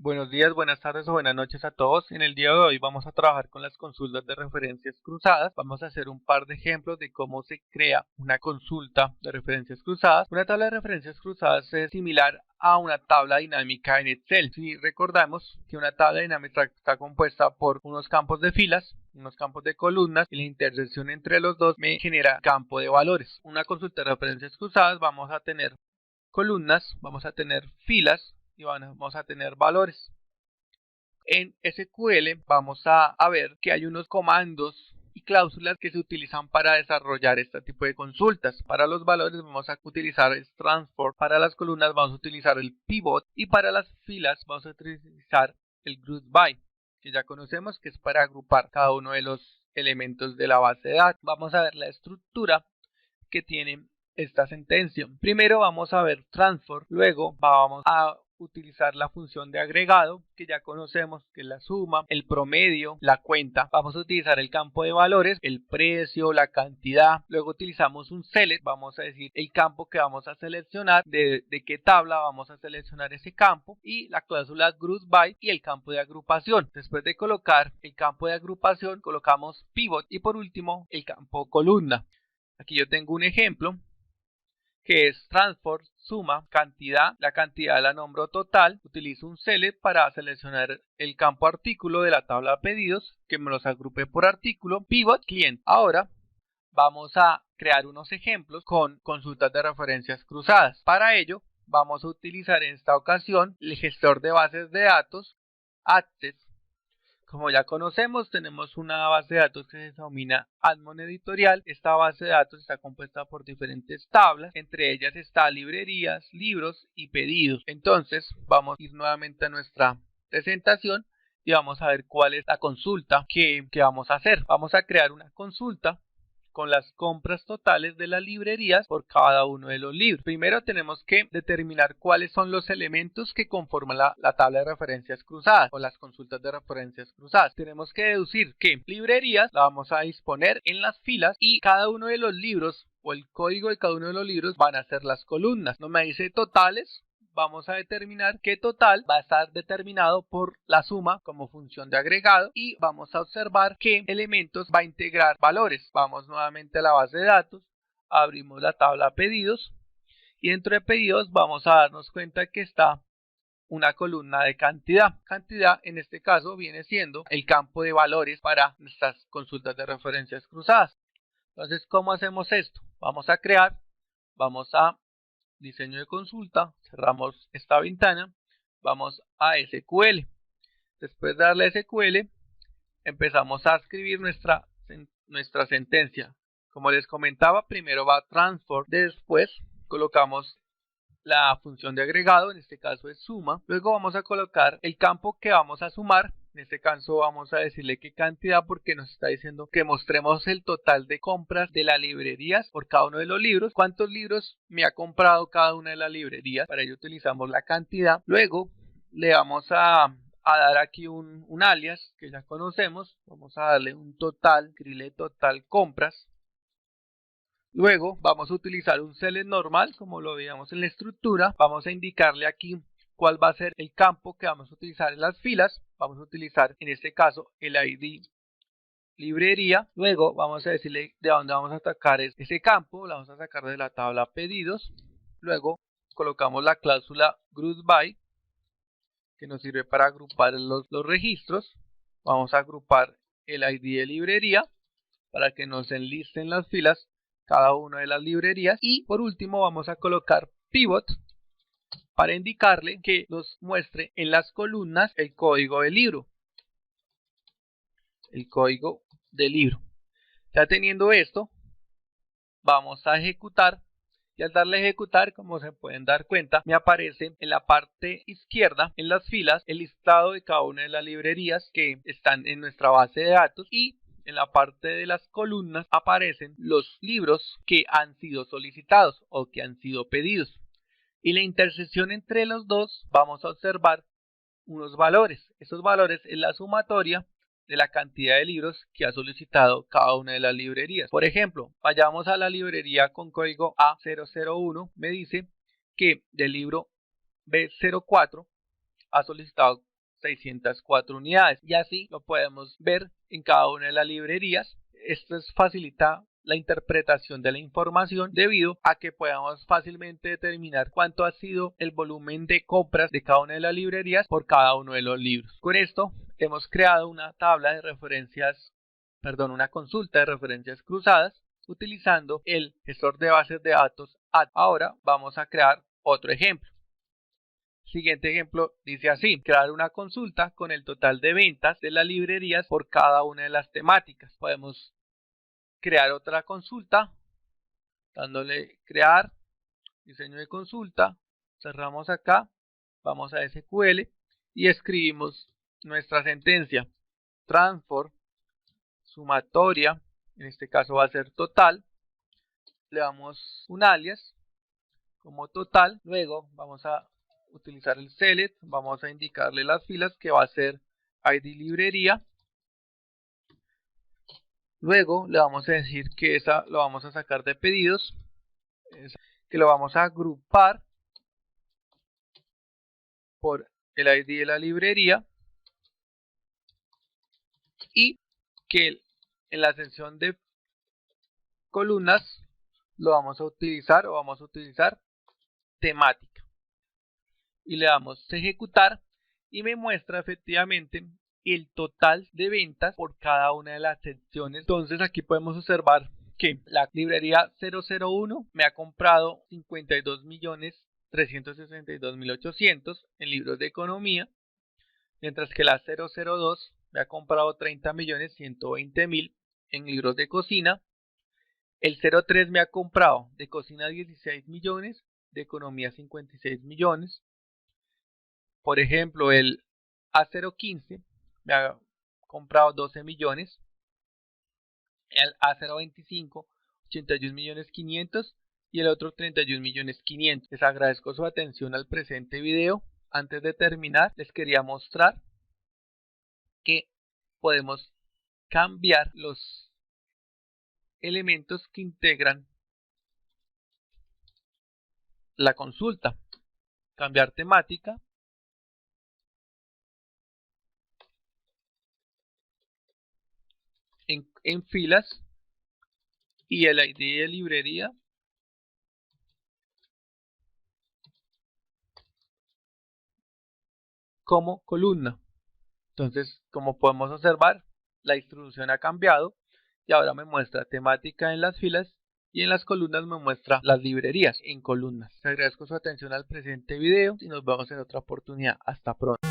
Buenos días, buenas tardes o buenas noches a todos. En el día de hoy vamos a trabajar con las consultas de referencias cruzadas. Vamos a hacer un par de ejemplos de cómo se crea una consulta de referencias cruzadas. Una tabla de referencias cruzadas es similar a una tabla dinámica en Excel. Si recordamos que una tabla dinámica está compuesta por unos campos de filas, unos campos de columnas, y la intersección entre los dos me genera campo de valores. Una consulta de referencias cruzadas vamos a tener columnas, vamos a tener filas y vamos a tener valores. En SQL vamos a ver que hay unos comandos y cláusulas que se utilizan para desarrollar este tipo de consultas. Para los valores vamos a utilizar el transform, para las columnas vamos a utilizar el pivot y para las filas vamos a utilizar el group by, que ya conocemos que es para agrupar cada uno de los elementos de la base de datos. Vamos a ver la estructura que tiene esta sentencia. Primero vamos a ver transform, luego vamos a utilizar la función de agregado que ya conocemos, que es la suma, el promedio, la cuenta. Vamos a utilizar el campo de valores, el precio, la cantidad. Luego utilizamos un select, vamos a decir el campo que vamos a seleccionar, de qué tabla vamos a seleccionar ese campo, y la cláusula group by y el campo de agrupación. Después de colocar el campo de agrupación colocamos pivot y por último el campo columna. Aquí yo tengo un ejemplo que es transform, suma, cantidad. La cantidad la nombro total. Utilizo un select para seleccionar el campo artículo de la tabla de pedidos, que me los agrupe por artículo. Pivot, cliente. Ahora vamos a crear unos ejemplos con consultas de referencias cruzadas. Para ello vamos a utilizar en esta ocasión el gestor de bases de datos, Access. Como ya conocemos, tenemos una base de datos que se denomina Admon Editorial. Esta base de datos está compuesta por diferentes tablas, entre ellas está librerías, libros y pedidos. Entonces vamos a ir nuevamente a nuestra presentación y vamos a ver cuál es la consulta que vamos a hacer. Vamos a crear una consulta con las compras totales de las librerías por cada uno de los libros. Primero tenemos que determinar cuáles son los elementos que conforman la tabla de referencias cruzadas o las consultas de referencias cruzadas. Tenemos que deducir que librerías la vamos a disponer en las filas y cada uno de los libros o el código de cada uno de los libros van a ser las columnas. No me dice totales. Vamos a determinar que total va a estar determinado por la suma como función de agregado y vamos a observar qué elementos va a integrar valores. Vamos nuevamente a la base de datos, abrimos la tabla pedidos y dentro de pedidos vamos a darnos cuenta que está una columna de cantidad. Cantidad en este caso viene siendo el campo de valores para nuestras consultas de referencias cruzadas. Entonces, ¿cómo hacemos esto? Vamos a diseño de consulta, cerramos esta ventana, vamos a SQL. Después de darle a SQL, empezamos a escribir nuestra sentencia. Como les comentaba, primero va transform, después colocamos la función de agregado, en este caso es suma. Luego vamos a colocar el campo que vamos a sumar. En este caso vamos a decirle qué cantidad porque nos está diciendo que mostremos el total de compras de las librerías por cada uno de los libros. ¿Cuántos libros me ha comprado cada una de las librerías? Para ello utilizamos la cantidad. Luego le vamos a dar aquí un alias que ya conocemos. Vamos a darle un total, escribirle total compras. Luego vamos a utilizar un select normal como lo veíamos en la estructura. Vamos a indicarle aquí cuál va a ser el campo que vamos a utilizar en las filas. Vamos a utilizar en este caso el ID librería. Luego vamos a decirle de dónde vamos a sacar ese campo. Lo vamos a sacar de la tabla pedidos. Luego colocamos la cláusula group by que nos sirve para agrupar los registros. Vamos a agrupar el ID de librería para que nos enlisten las filas cada una de las librerías. Y por último vamos a colocar pivot para indicarle que nos muestre en las columnas el código del libro. Ya teniendo esto, vamos a ejecutar. Y al darle a ejecutar, como se pueden dar cuenta, me aparece en la parte izquierda, en las filas, el listado de cada una de las librerías que están en nuestra base de datos, y en la parte de las columnas aparecen los libros que han sido solicitados o que han sido pedidos. Y la intersección entre los dos vamos a observar unos valores. Esos valores es la sumatoria de la cantidad de libros que ha solicitado cada una de las librerías. Por ejemplo, vayamos a la librería con código A001. Me dice que del libro B04 ha solicitado 604 unidades, y así lo podemos ver en cada una de las librerías. Esto facilita la interpretación de la información debido a que podamos fácilmente determinar cuánto ha sido el volumen de compras de cada una de las librerías por cada uno de los libros. Con esto hemos creado una tabla de referencias, una consulta de referencias cruzadas utilizando el gestor de bases de datos ADD. Ahora vamos a crear otro ejemplo. Siguiente ejemplo dice así: crear una consulta con el total de ventas de las librerías por cada una de las temáticas. Podemos crear otra consulta dándole crear, diseño de consulta, cerramos acá, vamos a SQL y escribimos nuestra sentencia: transform sumatoria, en este caso va a ser total, le damos un alias como total, luego vamos a utilizar el select, vamos a indicarle las filas que va a ser ID librería. Luego le vamos a decir que esa lo vamos a sacar de pedidos, que lo vamos a agrupar por el ID de la librería y que en la sección de columnas lo vamos a utilizar temática. Y le damos ejecutar y me muestra efectivamente el total de ventas por cada una de las secciones. Entonces aquí podemos observar que la librería 001 me ha comprado 52.362.800 en libros de economía, mientras que la 002 me ha comprado 30.120.000 en libros de cocina. El 03 me ha comprado de cocina 16 millones, de economía 56 millones. Por ejemplo, el A015 me ha comprado 12 millones, el A025 81.500.000 y el otro 31.500.000. Les agradezco su atención al presente video. Antes de terminar, les quería mostrar que podemos cambiar los elementos que integran la consulta. Cambiar temática, en filas y el ID de librería como columna. Entonces, como podemos observar, la distribución ha cambiado y ahora me muestra temática en las filas y en las columnas me muestra las librerías en columnas. Les agradezco su atención al presente video y nos vemos en otra oportunidad. Hasta pronto.